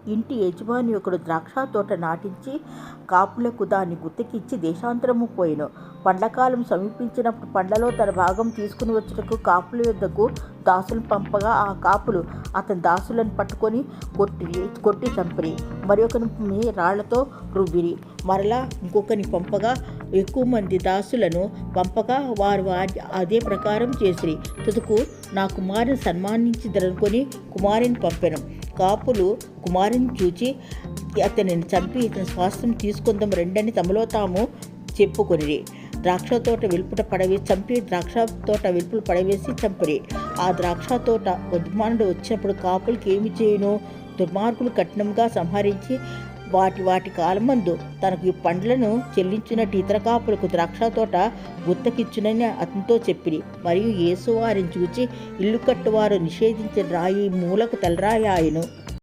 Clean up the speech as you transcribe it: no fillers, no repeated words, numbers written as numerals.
ఇంటి యజమాని ఒకడు ద్రాక్ష తోట నాటించి కాపులకు దాన్ని గుత్తకిచ్చి దేశాంతరము పోయెను. పండ్లకాలం సమీపించినప్పుడు పండ్లలో తన భాగం తీసుకుని వచ్చుటకు కాపుల యొద్దకు దాసులను పంపగా ఆ కాపులు అతని దాసులను పట్టుకొని కొట్టి చంపిరి. మరి ఒకని రాళ్లతో రువ్విరి. మరలా ఇంకొకని పంపగా ఎక్కువ మంది దాసులను పంపగా వారు అదే ప్రకారం చేసిరి. తుదకు నా కుమారుని సన్మానించిదరనుకొని కుమారుని పంపెను. కాపులు కుమారుని చూచి అతనిని చంపి ఇతని స్వాస్థ్యం తీసుకుందాం రెండని తమలో తాము చెప్పుకొనిరి. ద్రాక్ష తోట వెలుపుట పడవేసి చంపిరి. ఆ ద్రాక్ష తోట యజమానుడు వచ్చినప్పుడు కాపులకి ఏమి చేయునో దుర్మార్గులు కఠినంగా సంహరించి వాటి కాలమందు తనకు ఈ పండ్లను చెల్లించినట్టు ఇతర కాపులకు ద్రాక్ష తోట గుత్తకిచ్చునని అతనితో చెప్పిరి. మరియు యేసు వారిని చూచి ఇల్లు కట్టువారు నిషేధించిన రాయి మూలకు తలరాయి ఆయను.